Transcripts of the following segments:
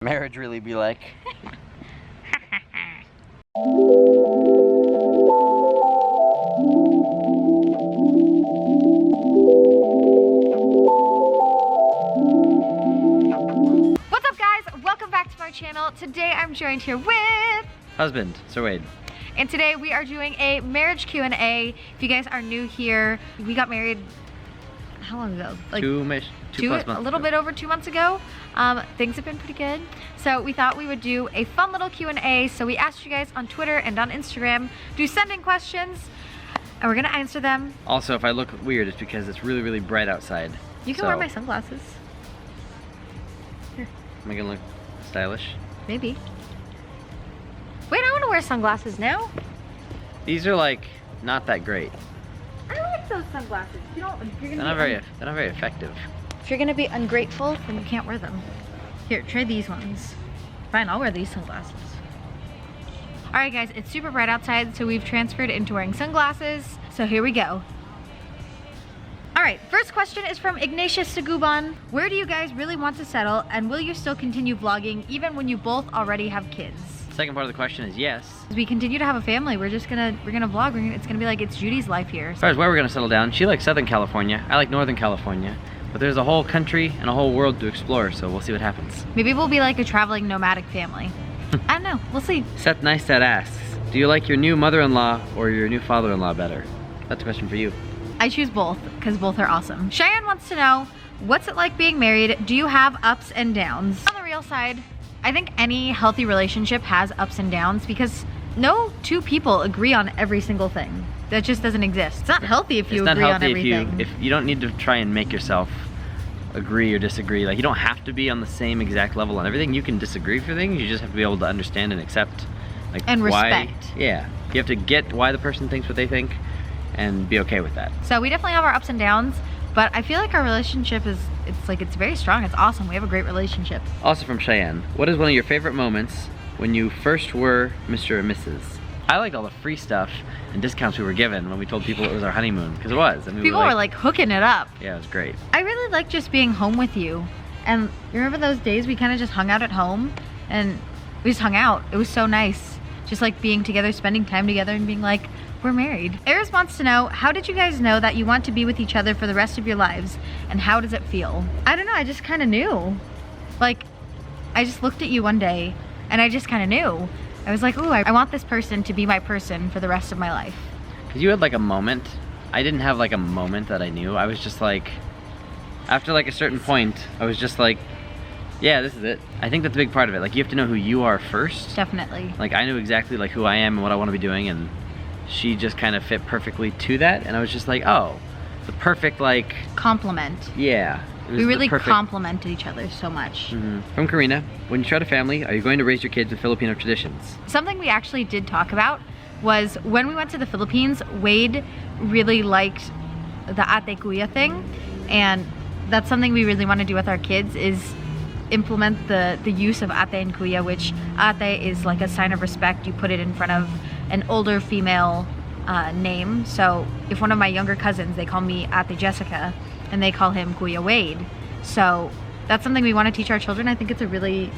Marriage really be like. What's up guys? Welcome back to my channel. Today I'm joined here with Husband, Sir Wade. And today we are doing a marriage Q&A. If you guys are new here, we got married how long ago? Like two plus months a little ago. bit over 2 months ago. Things have been pretty good. So we thought we would do a fun little Q&A. So we asked you guys on Twitter and on Instagram to send in questions and we're gonna answer them. Also, if I look weird, it's because it's really, really bright outside. You can wear my sunglasses. Here. Am I gonna look stylish? Maybe. Wait, I wanna wear sunglasses now. These are like not that great. I like those sunglasses. You know, They're not very effective. If you're gonna be ungrateful, then you can't wear them. Here, try these ones. Fine, I'll wear these sunglasses. All right, guys, it's super bright outside, so we've transferred into wearing sunglasses. So here we go. All right, first question is from Ignatius Seguban. Where do you guys really want to settle, and will you still continue vlogging even when you both already have kids? Second part of the question is yes. As we continue to have a family, we're gonna vlog. It's gonna be like it's Judy's life here. As far as where we're gonna settle down, she likes Southern California. I like Northern California. But there's a whole country and a whole world to explore, so we'll see what happens. Maybe we'll be like a traveling nomadic family. I don't know, we'll see. Seth Neistadt asks, do you like your new mother-in-law or your new father-in-law better? That's a question for you. I choose both, because both are awesome. Cheyenne wants to know, what's it like being married? Do you have ups and downs? On the real side, I think any healthy relationship has ups and downs because no two people agree on every single thing. That just doesn't exist. It's not healthy if you agree on everything. If you don't need to try and make yourself agree or disagree. Like, you don't have to be on the same exact level on everything. You can disagree for things. You just have to be able to understand and accept, like, and why, respect. Yeah, you have to get why the person thinks what they think and be okay with that. So we definitely have our ups and downs, but I feel like our relationship is, it's very strong. It's awesome. We have a great relationship. Also from Cheyenne, what is one of your favorite moments when you first were Mr. and Mrs.? I liked all the free stuff and discounts we were given when we told people it was our honeymoon, because it was. And people were like hooking it up. Yeah, it was great. I really like just being home with you. And you remember those days we kind of just hung out at home and we just hung out. It was so nice. Just like being together, spending time together and being like, we're married. Eris wants to know, how did you guys know that you want to be with each other for the rest of your lives? And how does it feel? I don't know, I just kind of knew. Like, I just looked at you one day and I just kind of knew. I was like, ooh, I want this person to be my person for the rest of my life. Because you had like a moment. I didn't have like a moment that I knew. I was just like, after like a certain point, I was just like, yeah, this is it. I think that's a big part of it. Like, you have to know who you are first. Definitely. Like, I knew exactly like who I am and what I want to be doing, and she just kind of fit perfectly to that. And I was just like, oh, the perfect like... compliment. Yeah. We really complemented each other so much. Mm-hmm. From Karina, when you start a family, are you going to raise your kids with Filipino traditions? Something we actually did talk about was when we went to the Philippines, Wade really liked the ate kuya thing. And that's something we really want to do with our kids is implement the use of ate and kuya, which ate is like a sign of respect. You put it in front of an older female name. So if one of my younger cousins, they call me Ate Jessica, and they call him Kuya Wade. So that's something we want to teach our children. I think it's a really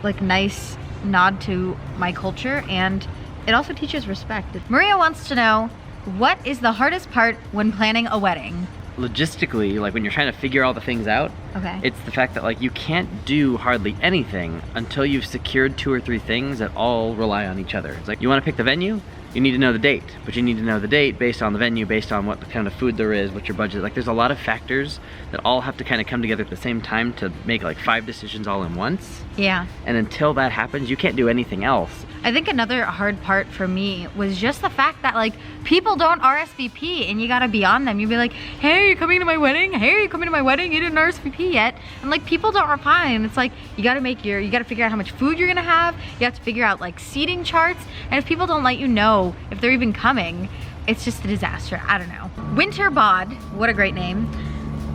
like nice nod to my culture, and it also teaches respect. Maria wants to know, what is the hardest part when planning a wedding? Logistically, like when you're trying to figure all the things out, okay, it's the fact that like you can't do hardly anything until you've secured 2 or 3 things that all rely on each other. It's like, you want to pick the venue? You need to know the date, but you need to know the date based on the venue, based on what kind of food there is, what your budget is. Like, there's a lot of factors that all have to kind of come together at the same time to make like 5 decisions all in once. Yeah. And until that happens, you can't do anything else. I think another hard part for me was just the fact that like people don't RSVP and you gotta be on them. You'd be like, hey, are you coming to my wedding? Hey, are you coming to my wedding? You didn't RSVP yet. And like people don't reply, and it's like you gotta figure out how much food you're gonna have. You have to figure out like seating charts. And if people don't let you know if they're even coming, it's just a disaster. I don't know. Winter Bod, what a great name.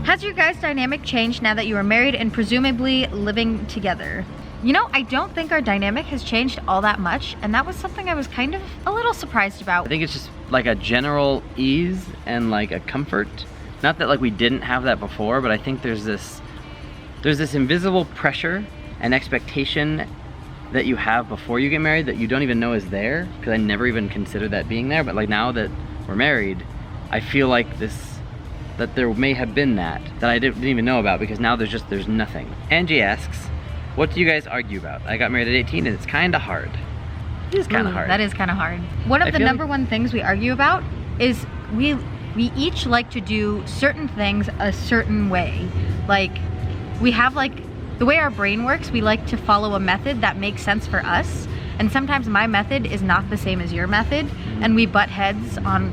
Has your guys' dynamic changed now that you are married and presumably living together? You know, I don't think our dynamic has changed all that much, and that was something I was kind of a little surprised about. I think it's just like a general ease and like a comfort. Not that like we didn't have that before, but I think there's this invisible pressure an expectation that you have before you get married that you don't even know is there, because I never even considered that being there, but like now that we're married, I feel like that there may have been that I didn't even know about, because now there's nothing. Angie asks, what do you guys argue about? I got married at 18 and it's kind of hard. It is kind of hard. That is kind of hard. One of the number one things we argue about is we each like to do certain things a certain way. Like, we have like, the way our brain works, we like to follow a method that makes sense for us. And sometimes my method is not the same as your method, and we butt heads on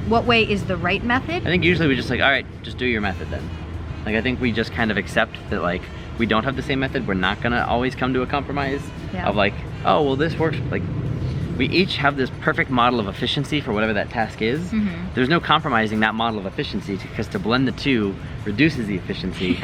what way is the right method. I think usually we just like, all right, just do your method then. Like, I think we just kind of accept that like, we don't have the same method. We're not gonna always come to a compromise of like, oh, well this works. Like, we each have this perfect model of efficiency for whatever that task is. There's no compromising that model of efficiency, because to blend the two reduces the efficiency.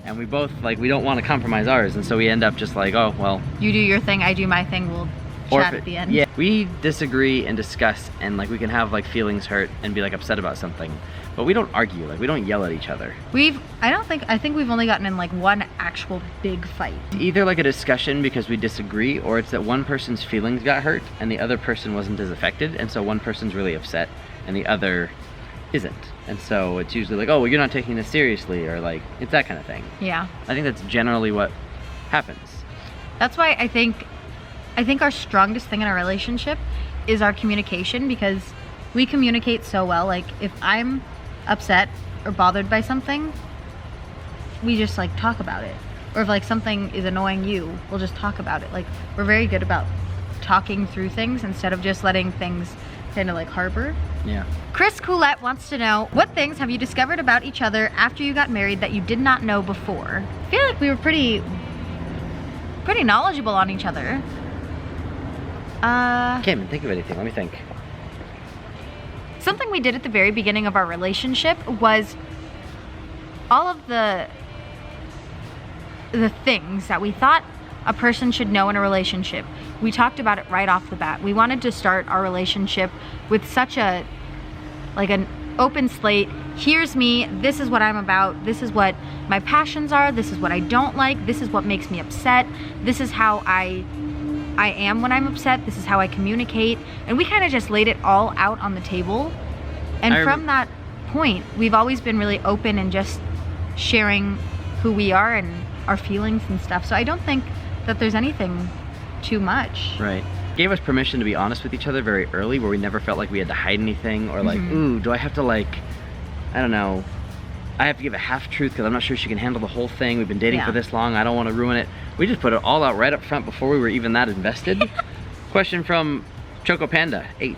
And we both, like, we don't want to compromise ours, and so we end up just like, oh, well. You do your thing, I do my thing, we'll chat at the end. Yeah, we disagree and discuss, and like we can have like feelings hurt and be like upset about something. But we don't argue, like we don't yell at each other. I think we've only gotten in like one actual big fight. Either like a discussion because we disagree, or it's that one person's feelings got hurt and the other person wasn't as affected, and so one person's really upset and the other isn't. And so it's usually like, oh, well, you're not taking this seriously, or like, it's that kind of thing. Yeah. I think that's generally what happens. That's why I think our strongest thing in our relationship is our communication, because we communicate so well. Like, if I'm upset or bothered by something, we just like talk about it. Or if like something is annoying you, we'll just talk about it. Like, we're very good about talking through things instead of just letting things kind of like harbor. Yeah. Chris Coulette wants to know, what things have you discovered about each other after you got married that you did not know before? I feel like we were pretty knowledgeable on each other. Can't even think of anything. Let me think. Something we did at the very beginning of our relationship was all of the things that we thought a person should know in a relationship. We talked about it right off the bat. We wanted to start our relationship with such an open slate. Here's me, this is what I'm about, this is what my passions are, this is what I don't like, this is what makes me upset, this is how I am when I'm upset, this is how I communicate. And we kind of just laid it all out on the table. And from that point, we've always been really open and just sharing who we are and our feelings and stuff. So I don't think that there's anything too much. Right. Gave us permission to be honest with each other very early, where we never felt like we had to hide anything, or like, ooh, do I have to like, I don't know, I have to give a half truth because I'm not sure she can handle the whole thing. We've been dating for this long, I don't want to ruin it. We just put it all out right up front before we were even that invested. Question from Choco Panda 8.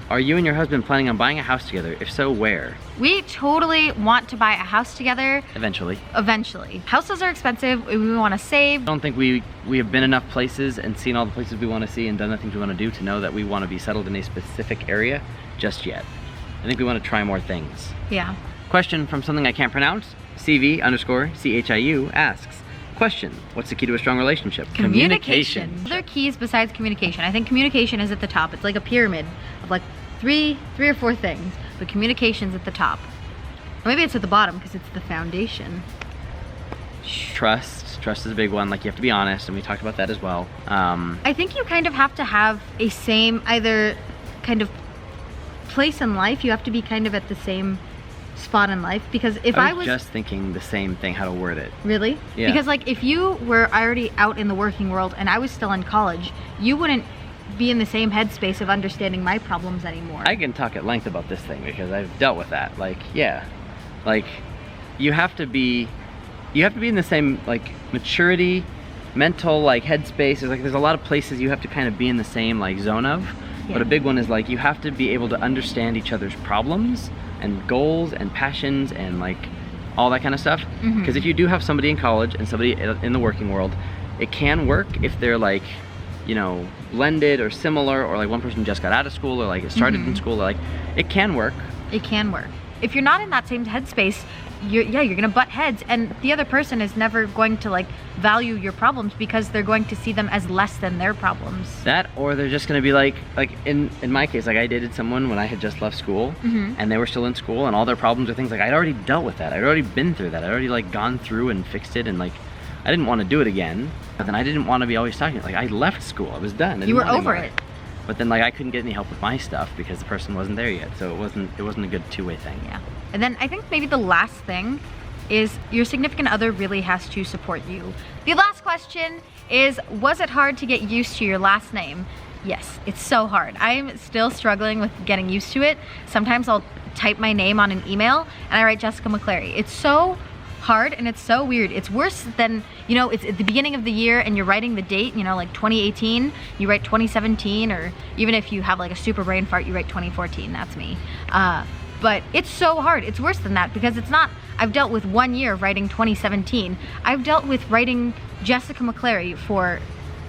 Are you and your husband planning on buying a house together? If so, where? We totally want to buy a house together. Eventually. Houses are expensive. We want to save. I don't think we have been enough places and seen all the places we want to see and done the things we want to do to know that we want to be settled in a specific area just yet. I think we want to try more things. Yeah. Question from something I can't pronounce. CV_CHIU asks, question, what's the key to a strong relationship? Communication. Other keys besides communication. I think communication is at the top. It's like a pyramid of like three or four things, but communication's at the top. Or maybe it's at the bottom because it's the foundation. Trust is a big one. Like, you have to be honest, and we talked about that as well. I think you kind of have to have a same either kind of place in life. You have to be kind of at the same spot in life, because if I was just thinking the same thing, how to word it. Really? Yeah. Because like, if you were already out in the working world and I was still in college, you wouldn't be in the same headspace of understanding my problems anymore. I can talk at length about this thing because I've dealt with that. Like, yeah, like you have to be in the same like maturity, mental like headspace. There's a lot of places you have to kind of be in the same like zone of. Yeah. But a big one is like, you have to be able to understand each other's problems and goals and passions and like all that kind of stuff. Because if you do have somebody in college and somebody in the working world, it can work if they're like, you know, blended or similar, or like one person just got out of school or like started in school, or like it can work. It can work. If you're not in that same headspace, you're gonna butt heads, and the other person is never going to like value your problems because they're going to see them as less than their problems. That, or they're just gonna be like in my case, like I dated someone when I had just left school and they were still in school, and all their problems are things like I'd already dealt with that. I'd already been through that. I'd already like gone through and fixed it, and like I didn't want to do it again, but then I didn't want to be always talking. Like, I left school, I was done. I didn't You were want over anymore. it. But then, like, I couldn't get any help with my stuff because the person wasn't there yet, so it wasn't a good two-way thing. Yeah. And then I think maybe the last thing is your significant other really has to support you. The last question is, was it hard to get used to your last name? Yes, it's so hard. I'm still struggling with getting used to it. Sometimes I'll type my name on an email and I write Jessica McClary. It's so hard and it's so weird. It's worse than, you know, it's at the beginning of the year and you're writing the date, you know, like 2018, you write 2017, or even if you have like a super brain fart, you write 2014, that's me. But it's so hard. It's worse than that because it's not, I've dealt with 1 year of writing 2017. I've dealt with writing Jessica McClary for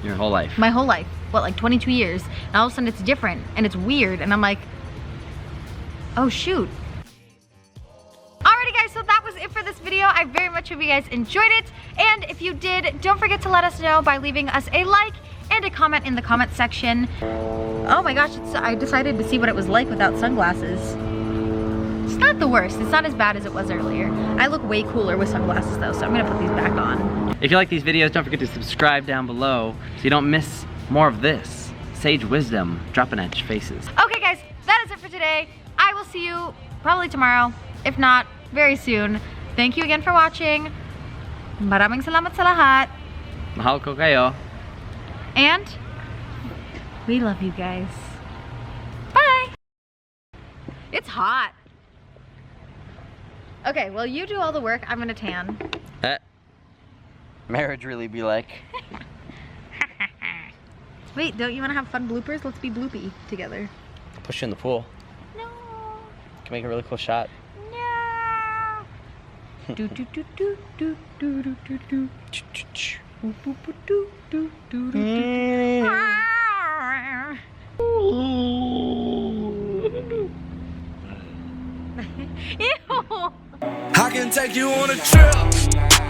Your whole life. my whole life. What, like 22 years? And all of a sudden it's different and it's weird and I'm like, oh shoot. Alrighty guys, so that was it for this video. I very much hope you guys enjoyed it. And if you did, don't forget to let us know by leaving us a like and a comment in the comment section. Oh my gosh, I decided to see what it was like without sunglasses. It's not the worst. It's not as bad as it was earlier. I look way cooler with sunglasses though, so I'm gonna put these back on. If you like these videos, don't forget to subscribe down below so you don't miss more of this sage wisdom dropping at your faces. Okay guys, that is it for today. I will see you probably tomorrow, if not, very soon. Thank you again for watching. Maraming salamat sa lahat. Mahal ko kayo. And we love you guys. Bye. It's hot. Okay, well you do all the work. I'm gonna tan. Marriage really be like. Wait, don't you wanna have fun bloopers? Let's be bloopy together. I'll push you in the pool. No. Can make a really cool shot. No. Do do do do do do do do do. Do do do do do do. Ew. I can take you on a trip.